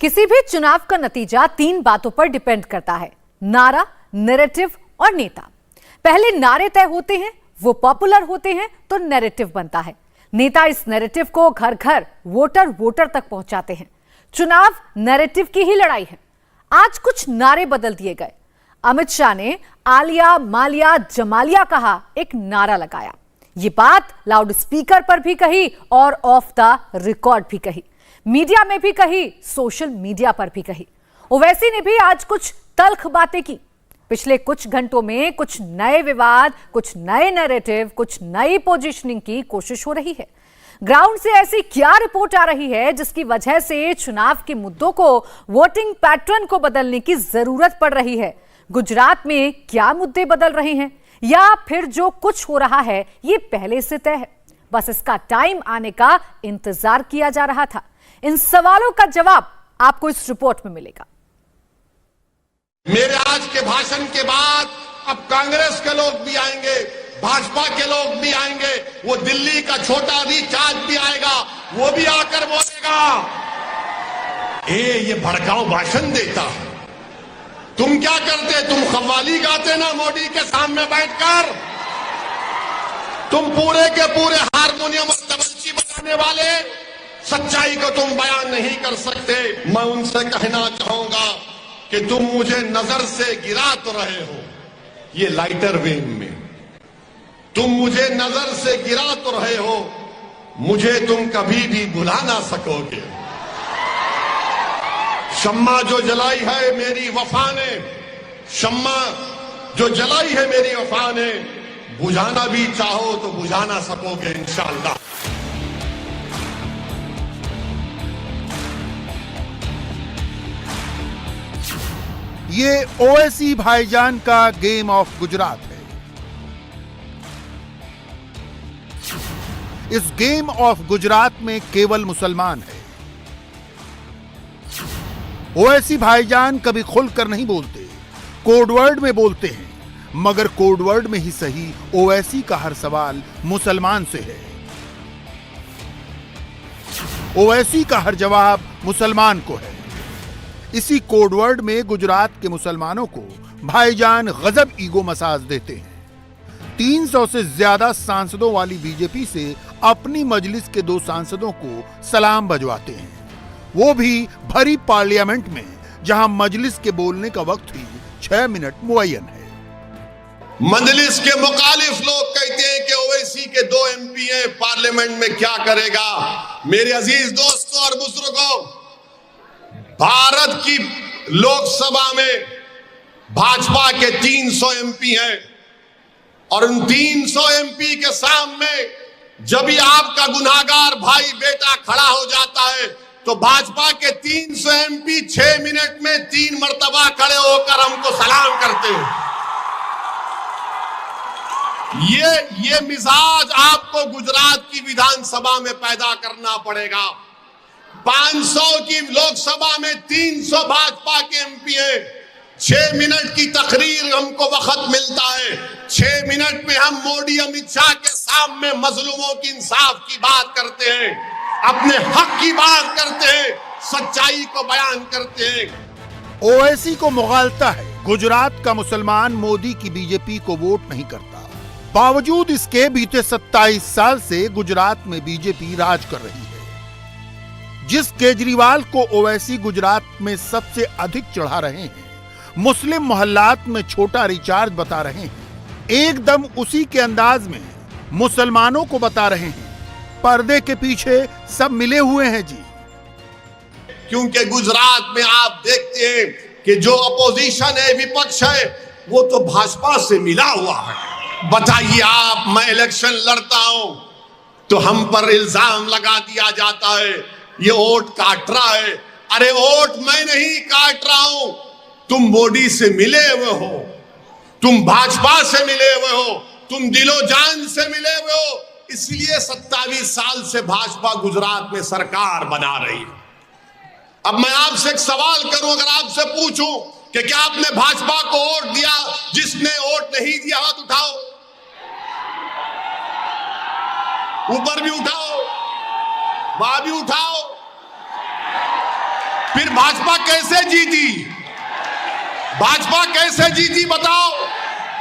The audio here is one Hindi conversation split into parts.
किसी भी चुनाव का नतीजा 3 बातों पर डिपेंड करता है, नारा, नैरेटिव और नेता। पहले नारे तय होते हैं, वो पॉपुलर होते हैं तो नैरेटिव बनता है। नेता इस नैरेटिव को घर घर, वोटर तक पहुंचाते हैं। चुनाव नैरेटिव की ही लड़ाई है। आज कुछ नारे बदल दिए गए। अमित शाह ने आलिया मालिया जमालिया कहा एक नारा लगाया। ये बात लाउड स्पीकर पर भी कही और ऑफ द रिकॉर्ड भी कही, मीडिया में भी कही, सोशल मीडिया पर भी कही। ओवैसी ने भी आज कुछ तल्ख बातें की। पिछले कुछ घंटों में कुछ नए विवाद, कुछ नए नैरेटिव, कुछ नई पोजीशनिंग की कोशिश हो रही है। ग्राउंड से ऐसी क्या रिपोर्ट आ रही है जिसकी वजह से चुनाव के मुद्दों को, वोटिंग पैटर्न को बदलने की जरूरत पड़ रही है? गुजरात में क्या मुद्दे बदल रहे हैं, या फिर जो कुछ हो रहा है ये पहले से तय है, बस इसका टाइम आने का इंतजार किया जा रहा था? इन सवालों का जवाब आपको इस रिपोर्ट में मिलेगा। मेरे आज के भाषण के बाद अब कांग्रेस के लोग भी आएंगे, भाजपा के लोग भी आएंगे, वो दिल्ली का छोटा रिचार्ज भी आएगा, वो भी आकर बोलेगा ये भड़काऊ भाषण देता है। तुम क्या करते? तुम कव्वाली गाते ना मोदी के सामने बैठकर। तुम पूरे के पूरे हारमोनियम और तबलची बजाने वाले, सच्चाई को तुम बयान नहीं कर सकते। मैं उनसे कहना चाहूंगा कि तुम मुझे नजर से गिरा तो रहे हो, ये लाइटर वेन में तुम मुझे नजर से गिरा तो रहे हो, मुझे तुम कभी भी भुला ना सकोगे। शम्मा जो जलाई है मेरी वफा ने, शम्मा जो जलाई है मेरी वफा ने, बुझाना भी चाहो तो बुझा ना सकोगे इंशाअल्लाह। ये ओवैसी भाईजान का गेम ऑफ गुजरात है। इस गेम ऑफ गुजरात में केवल मुसलमान है। ओवैसी भाईजान कभी खुलकर नहीं बोलते, कोडवर्ड में बोलते हैं, मगर कोडवर्ड में ही सही ओवैसी का हर सवाल मुसलमान से है। ओवैसी का हर जवाब मुसलमान को है। इसी कोडवर्ड में गुजरात के मुसलमानों को भाईजान गजब ईगो मसाज देते हैं। 300 से ज्यादा सांसदों वाली बीजेपी से अपनी मजलिस के 2 सांसदों को सलाम भजवाते हैं, वो भी भरी पार्लियामेंट में, जहां मजलिस के बोलने का वक्त ही 6 मिनट मुअय्यन है। मजलिस के मुखालिफ लोग कहते हैं कि ओवैसी के 2 एमपी हैं, पार्लियामेंट में क्या करेगा? मेरे अजीज दोस्तों और बुजुर्गों, भारत की लोकसभा में भाजपा के 300 एमपी हैं और उन 300 एमपी के सामने जब भी आपका गुनाहगार भाई बेटा खड़ा हो जाता है तो भाजपा के 300 एमपी 6 मिनट में 3 मर्तबा खड़े होकर हमको सलाम करते हैं। ये मिजाज आपको गुजरात की विधानसभा में पैदा करना पड़ेगा। 500 की लोकसभा में 300 भाजपा के एमपी हैं। 6 मिनट की तकरीर हमको वक्त मिलता है। 6 मिनट में हम मोदी अमित शाह के सामने मजलूमों की इंसाफ की बात करते हैं, अपने हक की बात करते हैं, सच्चाई को बयान करते हैं। ओवैसी को मुगालता है गुजरात का मुसलमान मोदी की बीजेपी को वोट नहीं करता। बावजूद इसके बीते 27 साल से गुजरात में बीजेपी राज कर रही है। जिस केजरीवाल को ओवैसी गुजरात में सबसे अधिक चढ़ा रहे हैं, मुस्लिम मोहल्लात में छोटा रिचार्ज बता रहे हैं, एकदम उसी के अंदाज में मुसलमानों को बता रहे हैं पर्दे के पीछे सब मिले हुए हैं जी। क्योंकि गुजरात में आप देखते हैं कि जो अपोजिशन है, विपक्ष है, वो तो भाजपा से मिला हुआ है। बताइए आप, मैं इलेक्शन लड़ता हूं तो हम पर इल्जाम लगा दिया जाता है ये वोट काट रहा है। अरे वोट मैं नहीं काट रहा हूं, तुम मोदी से मिले हुए हो, तुम भाजपा से मिले हुए हो, तुम दिलो जान से मिले हुए हो, इसलिए 27 साल से भाजपा गुजरात में सरकार बना रही है। अब मैं आपसे एक सवाल करूं, अगर आपसे पूछूं कि क्या आपने भाजपा को वोट दिया? जिसने वोट नहीं दिया हाथ उठाओ, ऊपर भी उठाओ, वहां भी उठाओ। फिर भाजपा कैसे जीती? भाजपा कैसे जीती बताओ?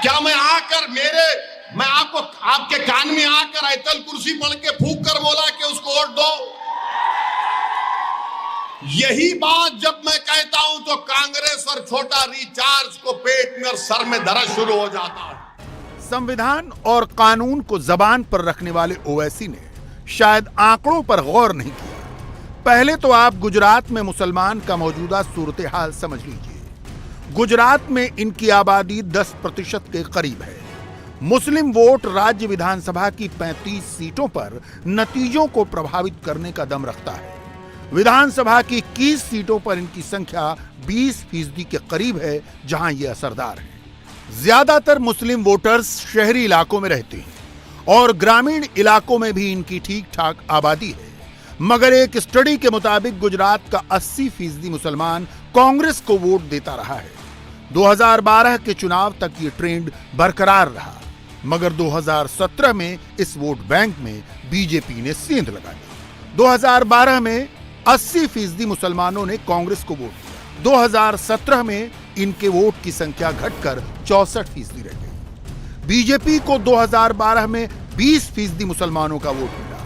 क्या मैं आपको आपके कान में आकर ऐतल कुर्सी पढ़ के फूंक कर बोला कि उसको वोट दो? यही बात जब मैं कहता हूं तो कांग्रेस और छोटा रिचार्ज को पेट में और सर में दर्द शुरू हो जाता है। संविधान और कानून को जबान पर रखने वाले ओवैसी ने शायद आंकड़ों पर गौर नहीं किया। पहले तो आप गुजरात में मुसलमान का मौजूदा सूरत हाल समझ लीजिए। गुजरात में इनकी आबादी 10% के करीब है। मुस्लिम वोट राज्य विधानसभा की 35 सीटों पर नतीजों को प्रभावित करने का दम रखता है। विधानसभा की 21 सीटों पर इनकी संख्या 20% के करीब है, जहां ये असरदार है। ज्यादातर मुस्लिम वोटर्स शहरी इलाकों में रहते हैं और ग्रामीण इलाकों में भी इनकी ठीक ठाक आबादी है। मगर एक स्टडी के मुताबिक गुजरात का 80% मुसलमान कांग्रेस को वोट देता रहा है। 2012 के चुनाव तक ये ट्रेंड बरकरार रहा, मगर 2017 में इस वोट बैंक में बीजेपी ने सेंध लगा दी। 2012 में 80% मुसलमानों ने कांग्रेस को वोट दिया। 2017 में इनके वोट की संख्या घटकर 64% रह गई। बीजेपी को 2012 में 20% मुसलमानों का वोट मिला।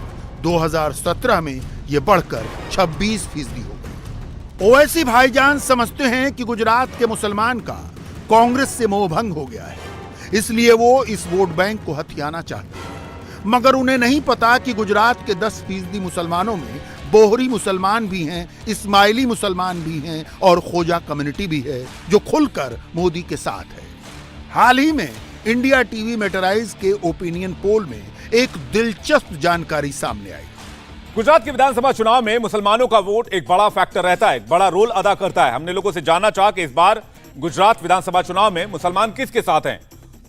2017 में यह बढ़कर 26% हो गई। ओवैसी भाईजान समझते हैं कि गुजरात के मुसलमान का कांग्रेस से मोहभंग हो गया है, इसलिए वो इस वोट बैंक को हथियाना चाहते हैं। मगर उन्हें नहीं पता कि गुजरात के 10% मुसलमानों में बोहरी मुसलमान भी हैं, इस्माइली मुसलमान भी हैं और खोजा कम्युनिटी भी है, जो खुलकर मोदी के साथ है। हाल ही में इंडिया टीवी मेटराइज के ओपिनियन पोल में एक दिलचस्प जानकारी सामने आई। गुजरात के विधानसभा चुनाव में मुसलमानों का वोट एक बड़ा फैक्टर रहता है, एक बड़ा रोल अदा करता है। हमने लोगों से जानना चाहा कि इस बार गुजरात विधानसभा चुनाव में मुसलमान किसके साथ हैं।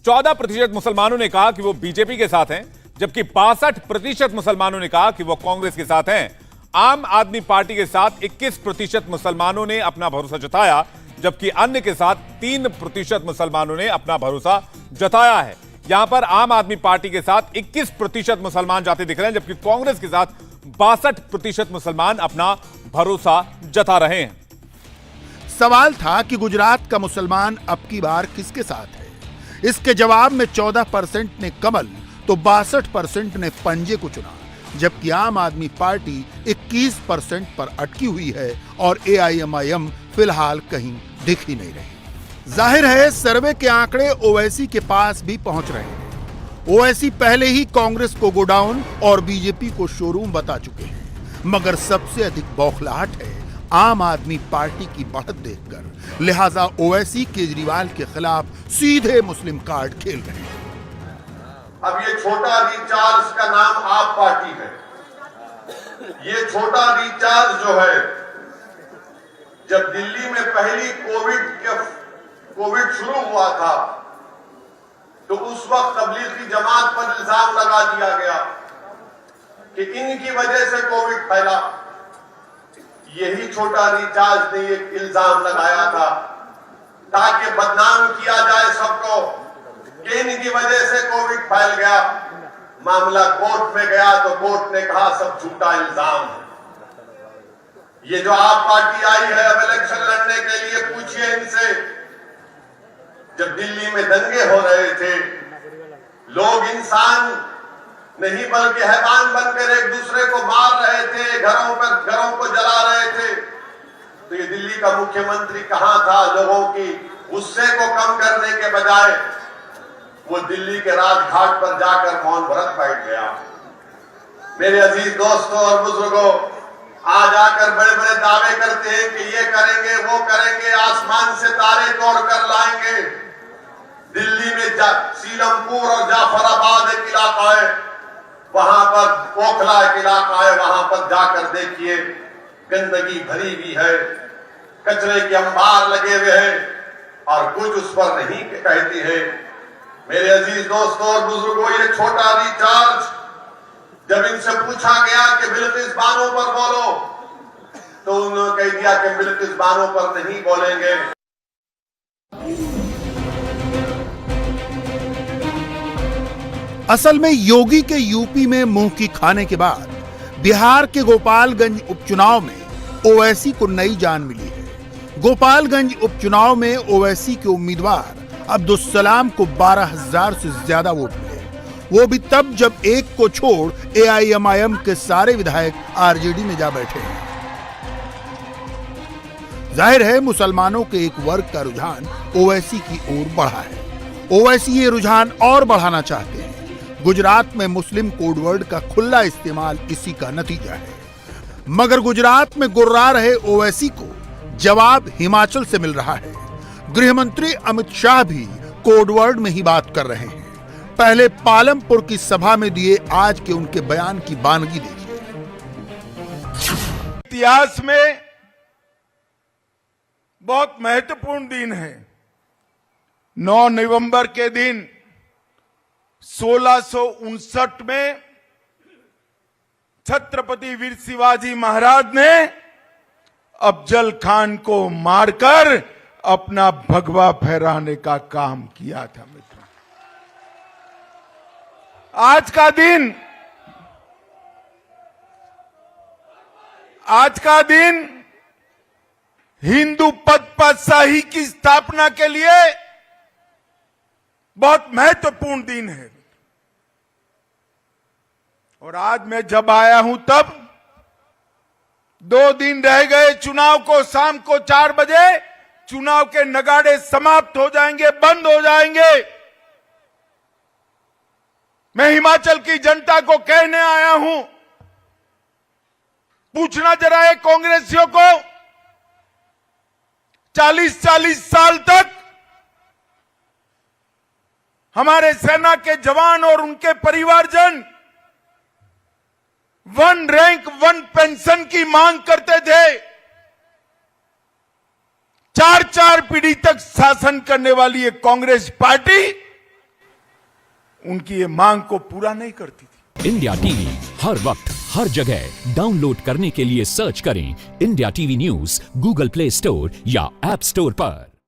14% मुसलमानों ने कहा कि वो बीजेपी के साथ हैं, जबकि 62% मुसलमानों ने कहा कि वो कांग्रेस के साथ हैं। आम आदमी पार्टी के साथ 21% मुसलमानों ने अपना भरोसा जताया, जबकि अन्य के साथ 3% मुसलमानों ने अपना भरोसा जताया है। यहां पर आम आदमी पार्टी के साथ 21% मुसलमान जाते दिख रहे हैं, जबकि कांग्रेस के साथ 62% मुसलमान अपना भरोसा जता रहे हैं। सवाल था कि गुजरात का मुसलमान अब की बार किसके साथ है। इसके जवाब में 14% ने कमल तो 62% ने पंजे को चुना, जबकि आम आदमी पार्टी 21% पर अटकी हुई है और AIMIM फिलहाल कहीं दिख ही नहीं रही। जाहिर है सर्वे के आंकड़े ओवैसी के पास भी पहुंच रहे हैं। ओवैसी पहले ही कांग्रेस को गोडाउन और बीजेपी को शोरूम बता चुके हैं, मगर सबसे अधिक बौखलाहट है आम आदमी पार्टी की बढ़त देखकर। लिहाजा ओवैसी केजरीवाल के खिलाफ सीधे मुस्लिम कार्ड खेल रहे हैं। अब ये छोटा रिचार्ज का नाम आप पार्टी है। ये छोटा रिचार्ज जो है, जब दिल्ली में पहली कोविड शुरू हुआ था तो उस वक्त तबलीगी जमात पर इल्जाम लगा दिया गया कि इनकी वजह से कोविड फैला। यही छोटा रिचार्ज ने एक इल्जाम लगाया था ताकि बदनाम किया जाए सबको कि इनकी वजह से कोविड फैल गया। मामला कोर्ट में गया तो कोर्ट ने कहा सब झूठा इल्जाम है। ये जो आप पार्टी आई है अब इलेक्शन लड़ने के लिए, पूछिए इनसे। जब दिल्ली में दंगे हो रहे थे, लोग इंसान नहीं बल्कि हैवान बनकर एक दूसरे को मार रहे थे, घरों को जला रहे थे, तो ये दिल्ली का मुख्यमंत्री कहां था? लोगों की गुस्से को कम करने के बजाय वो दिल्ली के राजघाट पर जाकर मौन व्रत बैठ गया। मेरे अजीज दोस्तों और बुजुर्गों, आज आकर बड़े बड़े दावे करते हैं कि ये करेंगे वो करेंगे, आसमान से तारे तोड़कर लाएंगे। दिल्ली में सीलमपुर और जाफराबाद एक इलाका है, वहां पर ओखला एक इलाका है, वहां पर जाकर देखिए गंदगी भरी हुई है, कचरे के अंबार लगे हुए हैं और कुछ उस पर नहीं कहती है। मेरे अजीज दोस्तों और बुजुर्गों, ये छोटा रिचार्ज जब इनसे पूछा गया कि बिल्किस बानो पर बोलो, तो उन्होंने कह दिया कि बिल्किस बानो पर नहीं बोलेंगे। असल में योगी के यूपी में मुंह की खाने के बाद बिहार के गोपालगंज उपचुनाव में ओवैसी को नई जान मिली है। गोपालगंज उपचुनाव में ओवैसी के उम्मीदवार अब्दुल को 12,000 से ज्यादा वोट मिले, वो भी तब जब एक को छोड़ AIMIM के सारे विधायक RJD में जा बैठे हैं। जाहिर है मुसलमानों के एक वर्ग का रुझान ओवैसी की ओर बढ़ा है। ओवैसी ये रुझान और बढ़ाना चाहते हैं। गुजरात में मुस्लिम कोडवर्ड का खुला इस्तेमाल इसी का नतीजा है। मगर गुजरात में गुर्रा रहे ओवैसी को जवाब हिमाचल से मिल रहा है। गृह मंत्री अमित शाह भी कोडवर्ड में ही बात कर रहे हैं। पहले पालमपुर की सभा में दिए आज के उनके बयान की बानगी देखिए। इतिहास में बहुत महत्वपूर्ण दिन है। 9 नवंबर के दिन 1659 में छत्रपति वीर शिवाजी महाराज ने अफजल खान को मारकर अपना भगवा फहराने का काम किया था। मित्रों, आज का दिन हिंदू पदशाही की स्थापना के लिए बहुत महत्वपूर्ण दिन है। और आज मैं जब आया हूं तब 2 दिन रह गए चुनाव को। शाम को 4 बजे चुनाव के नगाड़े समाप्त हो जाएंगे, बंद हो जाएंगे। मैं हिमाचल की जनता को कहने आया हूं, पूछना जरा है कांग्रेसियों को, 40-40 साल तक हमारे सेना के जवान और उनके परिवारजन 1 रैंक 1 पेंशन की मांग करते थे। 4 पीढ़ी तक शासन करने वाली ये कांग्रेस पार्टी उनकी ये मांग को पूरा नहीं करती थी। इंडिया टीवी हर वक्त हर जगह डाउनलोड करने के लिए सर्च करें India TV news Google play store या ऐप स्टोर पर।